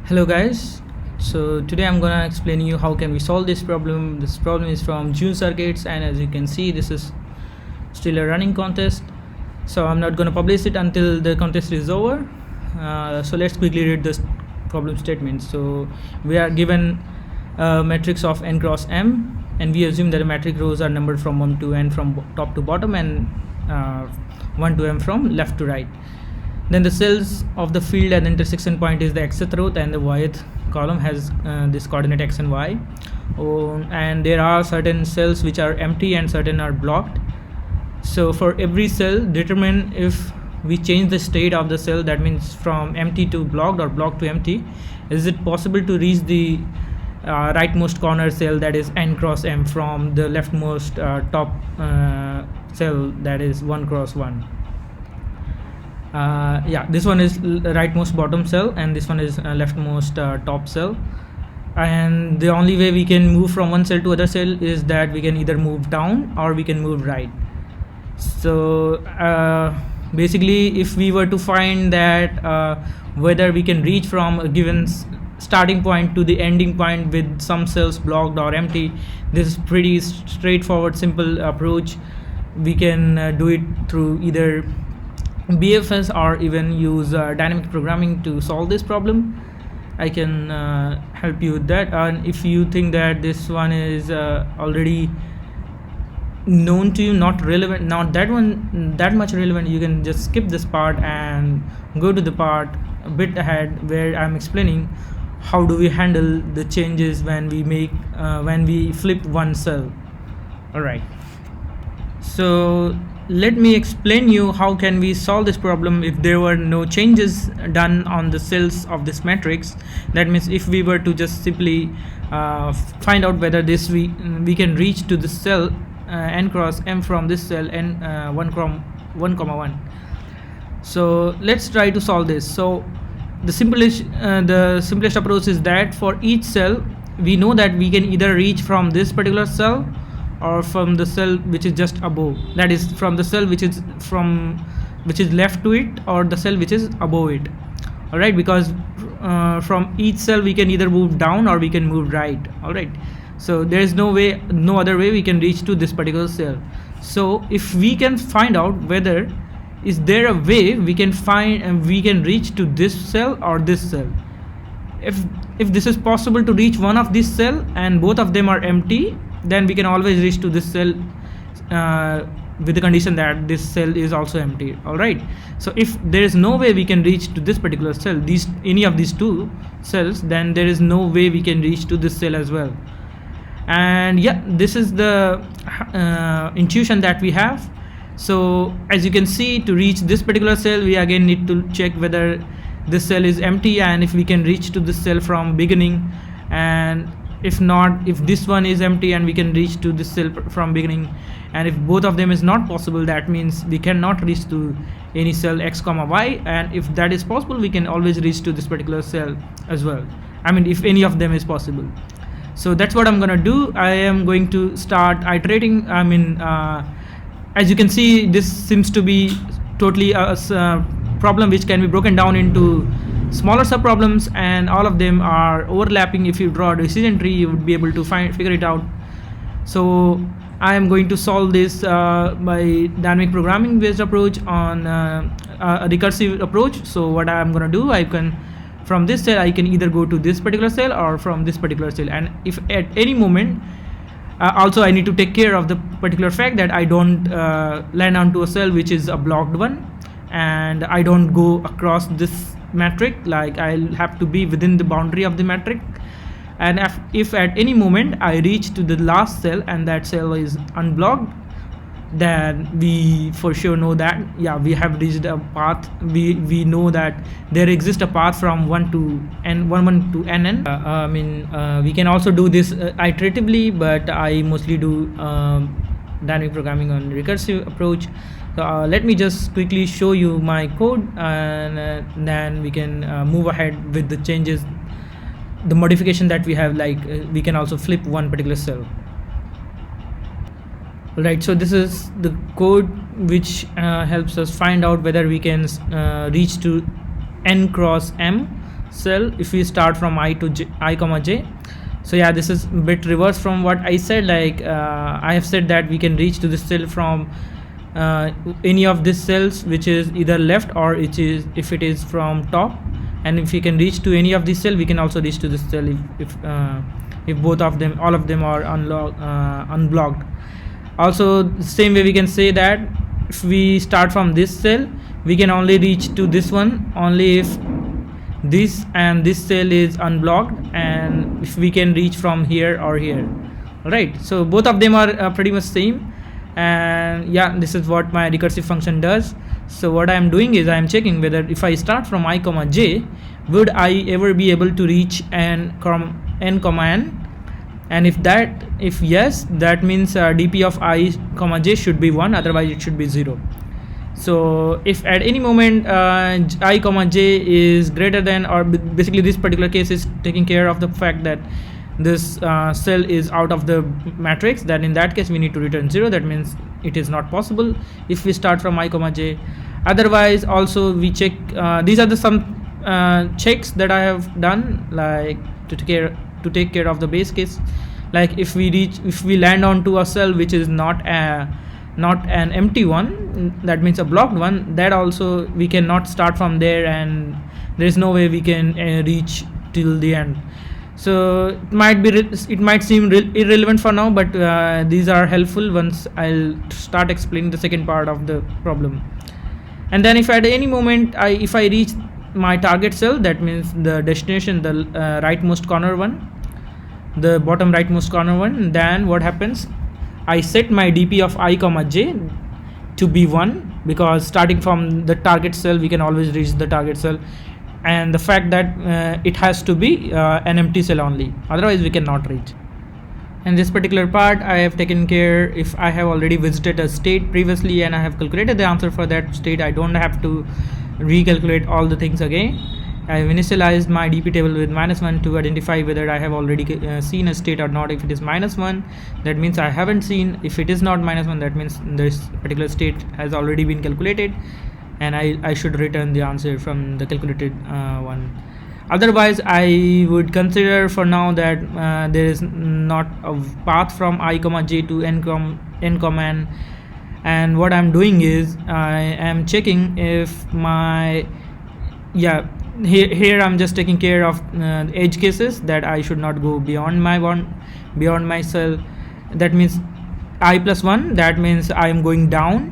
Hello guys, so today I'm gonna explain you how can we solve this problem. This problem is from June Circuits, and as you can see this is still a running contest, so I'm not gonna publish it until the contest is over. So let's quickly read this problem statement. So we are given a matrix of n cross m, and we assume that the matrix rows are numbered from 1 to n from top to bottom, and 1 to m from left to right. Then the cells of the field at the intersection point is the xth row, and the yth column has this coordinate x and y. And there are certain cells which are empty and certain are blocked. So for every cell, determine if we change the state of the cell, that means from empty to blocked or blocked to empty, is it possible to reach the rightmost corner cell, that is n cross m, from the leftmost top cell, that is 1 cross 1. This one is rightmost bottom cell, and this one is leftmost top cell. And the only way we can move from one cell to other cell is that we can either move down or we can move right. So basically, if we were to find that whether we can reach from a given starting point to the ending point with some cells blocked or empty, this is pretty straightforward, simple approach. We can do it through either BFS or even use dynamic programming to solve this problem. I can help you with that. And if you think that this one is already known to you, not relevant, not that much relevant, you can just skip this part and go to the part a bit ahead where I'm explaining how do we handle the changes when we flip one cell. Alright, so let me explain you how can we solve this problem if there were no changes done on the cells of this matrix. That means if we were to just simply find out whether we can reach to the cell n cross m from this cell n 1, so let's try to solve this. So the simplest approach is that for each cell we know that we can either reach from this particular cell or from the cell which is just above, that is from the cell which is left to it, or the cell which is above it. All right, because from each cell we can either move down or we can move right. All right, so there is no other way we can reach to this particular cell. So if we can find out whether is there a way we can reach to this cell or this cell. If this is possible to reach one of these cell and both of them are empty, then we can always reach to this cell with the condition that this cell is also empty. All right, so if there is no way we can reach to this particular cell, any of these two cells, then there is no way we can reach to this cell as well. And yeah, this is the intuition that we have. So as you can see, to reach this particular cell, we again need to check whether this cell is empty and if we can reach to this cell from beginning, and if not, if this one is empty and we can reach to this cell from beginning, and if both of them is not possible, that means we cannot reach to any cell x comma y, and if that is possible, we can always reach to this particular cell as well. I mean, if any of them is possible. So that's what I'm gonna do. I am going to start iterating. I mean, as you can see, this seems to be totally a problem which can be broken down into smaller subproblems, and all of them are overlapping. If you draw a decision tree, you would be able to figure it out. So I am going to solve this by dynamic programming based approach on a recursive approach. So what I am going to do, I can, from this cell I can either go to this particular cell or from this particular cell, and if at any moment also I need to take care of the particular fact that I don't land onto a cell which is a blocked one, and I don't go across this matrix, like I'll have to be within the boundary of the matrix. And if at any moment I reach to the last cell and that cell is unblocked, then we for sure know that we have reached a path. We know that there exists a path from 1 to n, 1 to nn. We can also do this iteratively, but I mostly do dynamic programming on recursive approach. So let me just quickly show you my code, and then we can move ahead with the changes, the modification that we have, like we can also flip one particular cell. Right, so this is the code which helps us find out whether we can reach to n cross m. cell if we start from I to j, I comma j. So yeah, this is a bit reverse from what I said. Like I have said that we can reach to this cell from any of these cells, which is either left or it is if it is from top, and if we can reach to any of these cell, we can also reach to this cell if both of them, all of them are unblocked. Also, same way we can say that if we start from this cell, we can only reach to this one only if this and this cell is unblocked, and if we can reach from here or here. Right, so both of them are pretty much same, and yeah, this is what my recursive function does. So what I am doing is I am checking whether if I start from I comma j, would I ever be able to reach n comma n, and if yes, that means dp of I comma j should be 1, otherwise it should be 0. So if at any moment I comma j is greater than, or basically this particular case is taking care of the fact that this cell is out of the matrix, then in that case we need to return 0. That means it is not possible if we start from I comma j. Otherwise also we check, these are the some checks that I have done, like to take care of the base case. Like if we land onto a cell which is not an empty one, that means a blocked one, that also we cannot start from there, and there is no way we can reach till the end. So it might seem irrelevant for now, but these are helpful once I'll start explaining the second part of the problem. And then if at any moment if I reach my target cell, that means the destination, the rightmost corner one, the bottom rightmost corner one, then what happens, I set my dp of I comma j to be 1, because starting from the target cell we can always reach the target cell, and the fact that it has to be an empty cell only, otherwise we cannot reach. In this particular part I have taken care, if I have already visited a state previously and I have calculated the answer for that state, I don't have to recalculate all the things again. I have initialized my dp table with -1 to identify whether I have already seen a state or not. If it is -1, that means I haven't seen. If it is not -1, that means this particular state has already been calculated, and I should return the answer from the calculated one. Otherwise I would consider for now that there is not a path from I comma j to n comma n, and what I'm doing is I am checking if my here I'm just taking care of edge cases, that I should not go beyond my cell. That means I plus 1, that means I am going down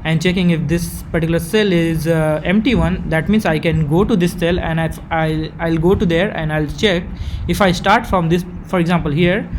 and checking if this particular cell is empty one. That means I can go to this cell, and I'll go to there and I'll check if I start from this. For example, here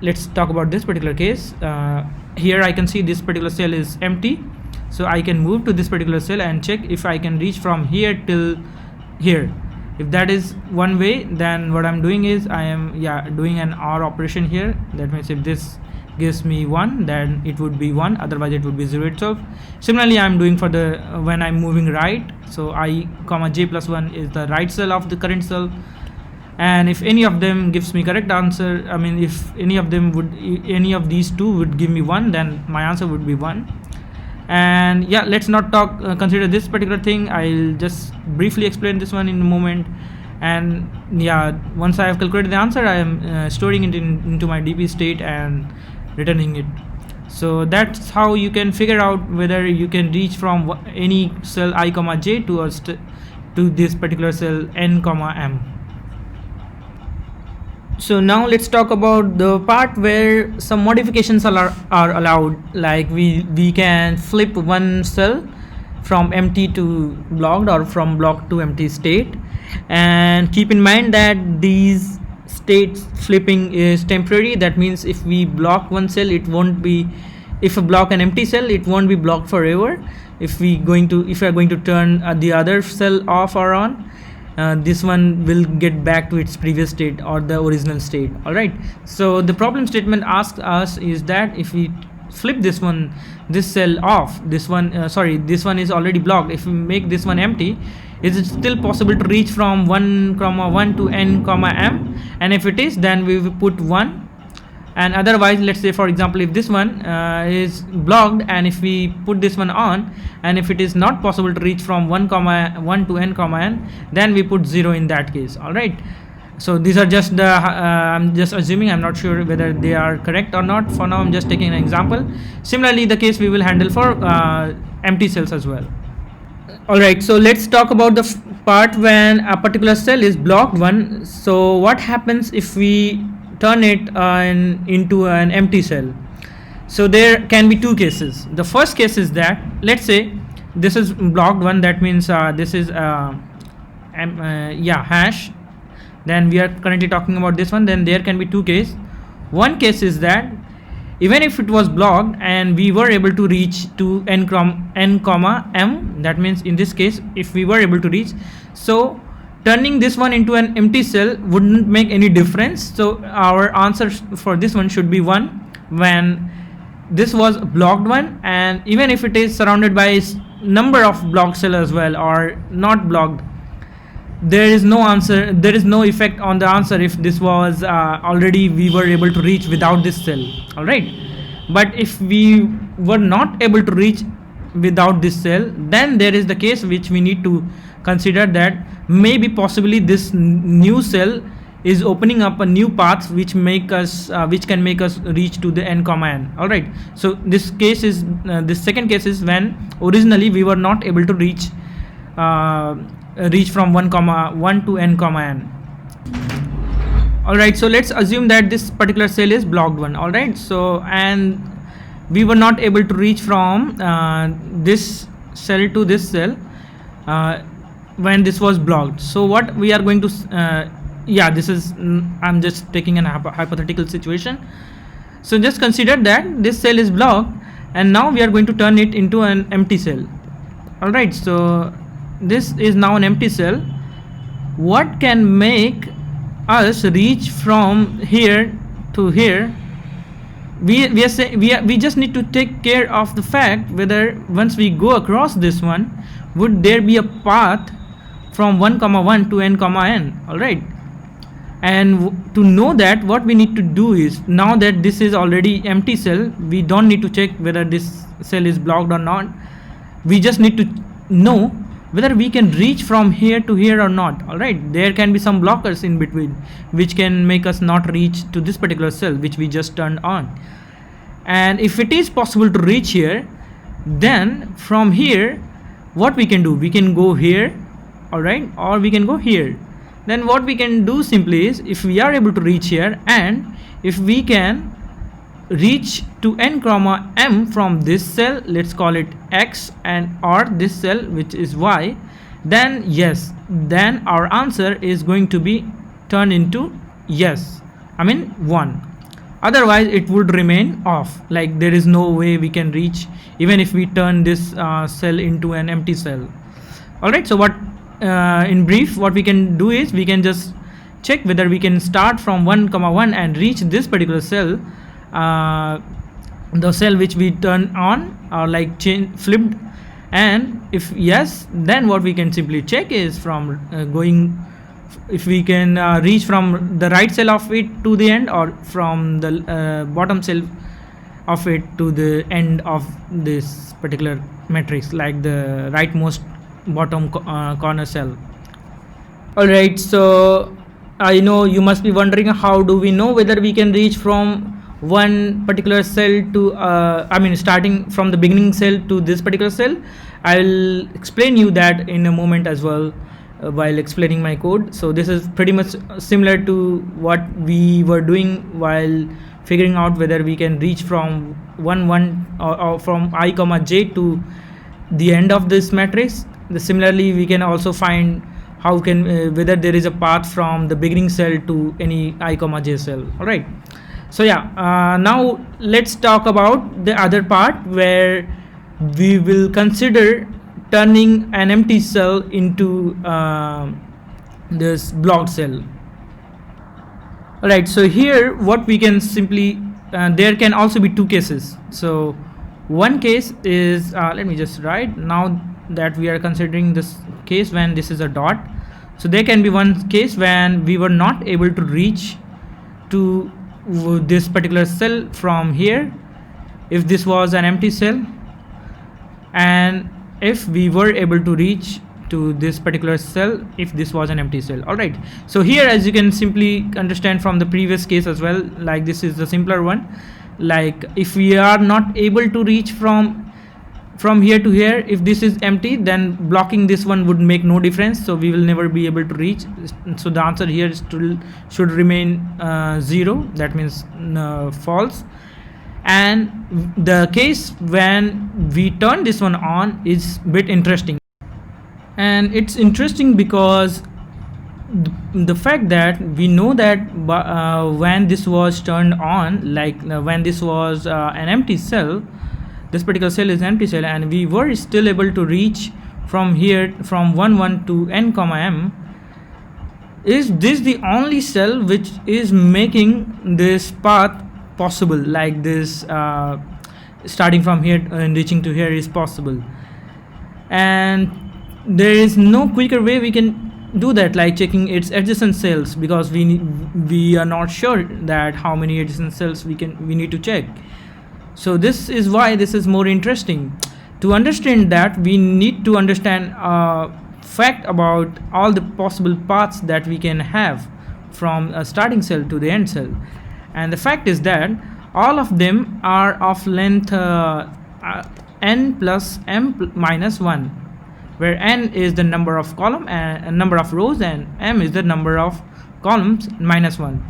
let's talk about this particular case. Here I can see this particular cell is empty, so I can move to this particular cell and check if I can reach from here till here. If that is one way, then what I'm doing is I am doing an OR operation here. That means if this gives me 1, then it would be 1, otherwise it would be 0 itself. Similarly I'm doing for the when I'm moving right, so I comma j plus 1 is the right cell of the current cell, and if any of them gives me correct answer, I mean if any of these two would give me 1, then my answer would be 1. And yeah, let's not consider this particular thing. I'll just briefly explain this one in a moment. And yeah, once I have calculated the answer, I am storing it into my dp state and returning it. So that's how you can figure out whether you can reach from any cell I comma j to this particular cell n comma m. So now let's talk about the part where some modifications are allowed. Like we can flip one cell from empty to blocked, or from blocked to empty state, and keep in mind that these states flipping is temporary. That means if we block one cell, it won't be, if we block an empty cell, it won't be blocked forever. If we are going to turn the other cell off or on, this one will get back to its previous state or the original state. All right, so the problem statement asks us is that if we flip this cell off, this one is already blocked, if we make this one empty, is it still possible to reach from 1, 1 to n, m? And if it is, then we will put 1, And otherwise, let's say for example, if this one is blocked, and if we put this one on, and if it is not possible to reach from 1 to n comma n, then we put 0 in that case. All right, so these are just the I'm just assuming, I'm not sure whether they are correct or not. For now I'm just taking an example. Similarly, the case we will handle for empty cells as well. All right, so let's talk about the part when a particular cell is blocked one. So what happens if we turn it into an empty cell? So there can be two cases. The first case is that, let's say this is blocked one, that means this is hash. Then we are currently talking about this one. Then there can be two cases. One case is that even if it was blocked and we were able to reach to n comma m, that means in this case if we were able to reach, so turning this one into an empty cell wouldn't make any difference. So our answer for this one should be 1 when this was blocked one, and even if it is surrounded by number of blocked cell as well or not blocked, there is no answer, there is no effect on the answer if this was already we were able to reach without this cell. All right, but if we were not able to reach without this cell, then there is the case which we need to consider, that maybe possibly this new cell is opening up a new path which can make us reach to the n comma n. All right, so this case is this second case is when originally we were not able to reach from 1 to n comma n. All right, so let's assume that this particular cell is blocked one. All right, so and we were not able to reach from this cell to this cell when this was blocked. So what we are going to this is I'm just taking an hypothetical situation. So just consider that this cell is blocked, and now we are going to turn it into an empty cell. All right, so this is now an empty cell. What can make us reach from here to here? We just need to take care of the fact whether once we go across this one, would there be a path from 1 to n comma n. All right, and to know that, what we need to do is, now that this is already empty cell, we don't need to check whether this cell is blocked or not. We just need to know whether we can reach from here to here or not. All right, there can be some blockers in between which can make us not reach to this particular cell which we just turned on. And if it is possible to reach here, then from here what we can do, we can go here, all right, or we can go here. Then what we can do simply is, if we are able to reach here, and if we can reach to n comma m from this cell, let's call it x, and or this cell which is y, then yes, then our answer is going to be turned into 1. Otherwise it would remain off, like there is no way we can reach even if we turn this cell into an empty cell. All right, so what in brief what we can do is, we can just check whether we can start from 1 and reach this particular cell, the cell which we turn on or like flipped, and if yes, then what we can simply check is from if we can reach from the right cell of it to the end, or from the bottom cell of it to the end of this particular matrix, like the rightmost bottom corner cell. All right, so I know you must be wondering, how do we know whether we can reach from one particular cell to starting from the beginning cell to this particular cell? I will explain you that in a moment as well while explaining my code. So this is pretty much similar to what we were doing while figuring out whether we can reach from 1 or from I comma j to the end of this matrix. Similarly, we can also find how can whether there is a path from the beginning cell to any I comma j cell. All right, so now let's talk about the other part where we will consider turning an empty cell into this blocked cell. All right, so here what we can simply there can also be two cases. So one case is let me just write now that we are considering this case when this is a dot. So there can be one case when we were not able to reach to this particular cell from here if this was an empty cell, and if we were able to reach to this particular cell if this was an empty cell. All right, so here, as you can simply understand from the previous case as well, like this is the simpler one. Like if we are not able to reach from here to here, if this is empty, then blocking this one would make no difference, so we will never be able to reach. So the answer here should remain 0, that means false. And the case when we turn this one on is a bit interesting, and it's interesting because the fact that we know that when this was turned on, like when this was an empty cell, this particular cell is empty cell, and we were still able to reach from here from 1 1 to n comma m. Is this the only cell which is making this path possible, like this starting from here and reaching to here is possible? And there is no quicker way we can do that, like checking its adjacent cells, because we are not sure that how many adjacent cells we need to check. So this is why this is more interesting. To understand that, we need to understand fact about all the possible paths that we can have from a starting cell to the end cell. And the fact is that all of them are of length n plus m minus 1, where n is the number of column and number of rows, and m is the number of columns minus 1.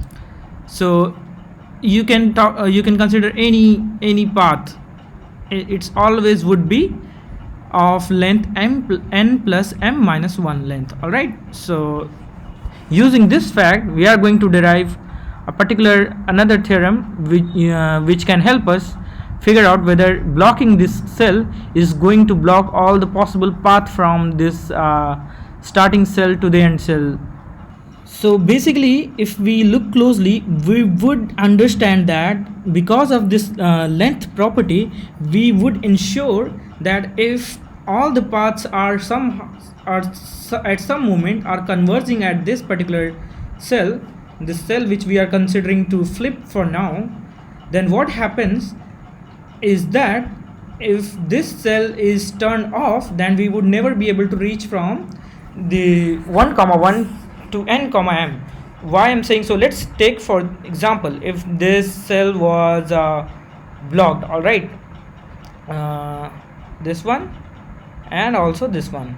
So you can consider any path, it's always would be of length n plus m minus 1 length. All right, so using this fact, we are going to derive a particular another theorem which can help us figure out whether blocking this cell is going to block all the possible path from this starting cell to the end cell. So basically, if we look closely, we would understand that because of this length property, we would ensure that if all the paths are at some moment are converging at this particular cell, this cell which we are considering to flip for now, then what happens is that if this cell is turned off, then we would never be able to reach from the 1 comma 1 to n comma m. Why I'm saying so, let's take for example if this cell was blocked. All right, this one and also this one,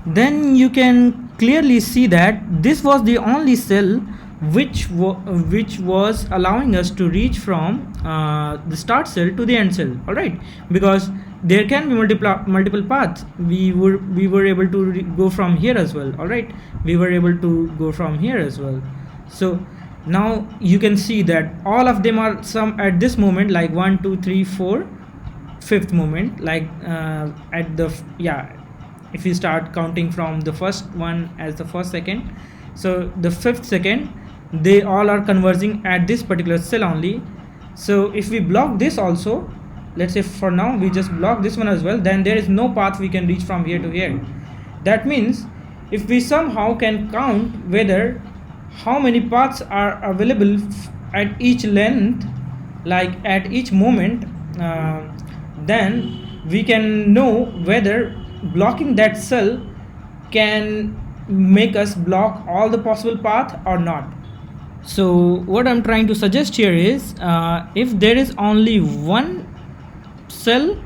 then you can clearly see that this was the only cell which was allowing us to reach from the start cell to the end cell. All right, because there can be multiple paths. We were able to go from here as well. All right, we were able to go from here as well. So now you can see that all of them are some at this moment, like 1 2 3 4 fifth moment, like at the if we start counting from the first one as the first second, so the fifth second, they all are converging at this particular cell only. So if we block this also, let's say for now we just block this one as well, then there is no path we can reach from here to here. That means if we somehow can count whether how many paths are available at each length, like at each moment, then we can know whether blocking that cell can make us block all the possible path or not. So what I'm trying to suggest here is if there is only one cell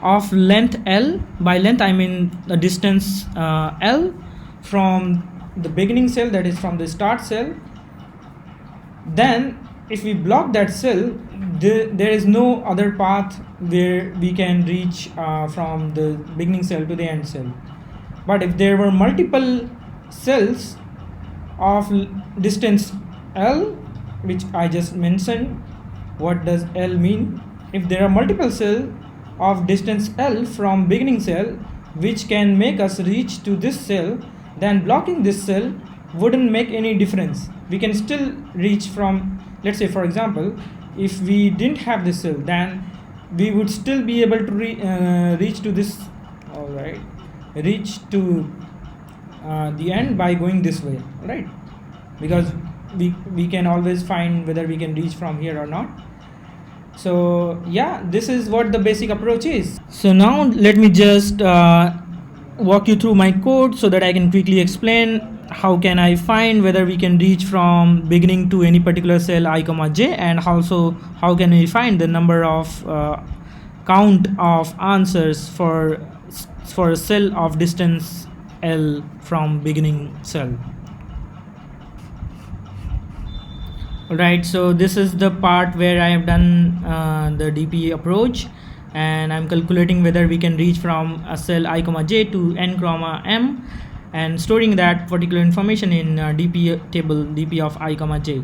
of length L, by length I mean the distance L from the beginning cell, that is from the start cell, then if we block that cell, there is no other path where we can reach from the beginning cell to the end cell. But if there were multiple cells of distance L, which I just mentioned, what does L mean? If there are multiple cells of distance L from beginning cell which can make us reach to this cell, then blocking this cell wouldn't make any difference. We can still reach from, let's say for example, if we didn't have this cell, then we would still be able to reach to this, all right, reach to the end by going this way, right? Because we can always find whether we can reach from here or not. So yeah, this is what the basic approach is. So now let me just walk you through my code so that I can quickly explain how can I find whether we can reach from beginning to any particular cell I comma j, and also how can we find the number of count of answers for a cell of distance L from beginning cell. Alright, so this is the part where I have done the DP approach, and I'm calculating whether we can reach from a cell I comma j to n comma m, and storing that particular information in DP table DP of I comma j.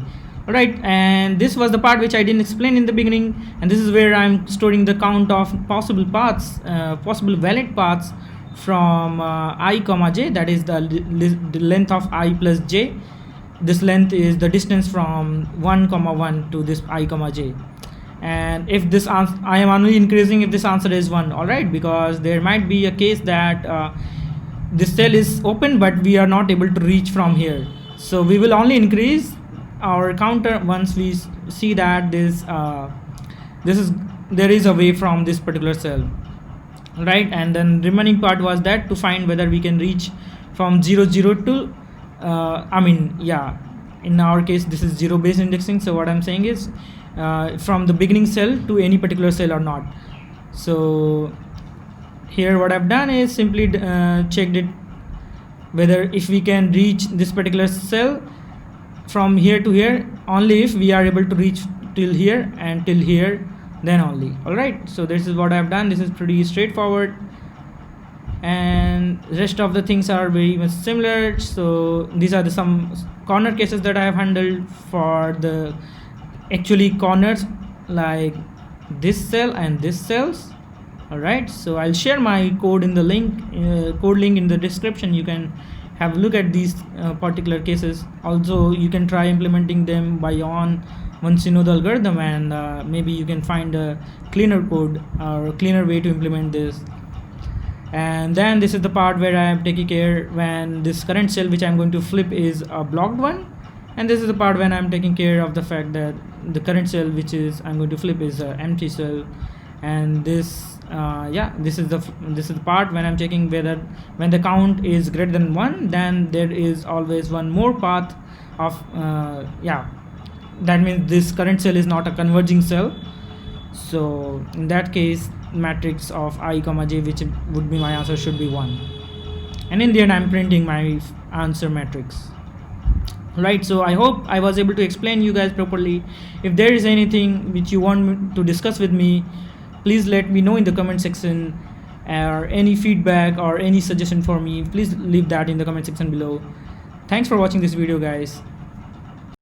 Alright, and this was the part which I didn't explain in the beginning, and this is where I'm storing the count of possible paths, possible valid paths from I comma j, that is the length of I plus j. This length is the distance from 1 comma 1 to this I comma j, and if this answer, I am only increasing if this answer is 1. All right, because there might be a case that this cell is open but we are not able to reach from here, so we will only increase our counter once we see that there is a way from this particular cell, right? And then remaining part was that to find whether we can reach from 0 0 to in our case this is 0 based indexing, so what I'm saying is from the beginning cell to any particular cell or not. So here what I've done is simply checked it whether if we can reach this particular cell from here to here only if we are able to reach till here and till here, then only. Alright, so this is what I've done. This is pretty straightforward, and rest of the things are very much similar. So these are some corner cases that I have handled for the actually corners like this cell and this cells. Alright, so I'll share my code in the code link in the description. You can have a look at these particular cases. Also you can try implementing them by your own once you know the algorithm, and maybe you can find a cleaner code or a cleaner way to implement this. And then this is the part where I am taking care when this current cell which I'm going to flip is a blocked one, and this is the part when I'm taking care of the fact that the current cell which is I'm going to flip is an empty cell. And this this is the part when I'm checking whether when the count is greater than 1, then there is always one more path of that means this current cell is not a converging cell. So in that case matrix of I comma j, which would be my answer, should be 1, and in the end I'm printing my answer matrix. Right, so I hope I was able to explain you guys properly. If there is anything which you want me to discuss with me, please let me know in the comment section, or any feedback or any suggestion for me, please leave that in the comment section below. Thanks for watching this video, guys.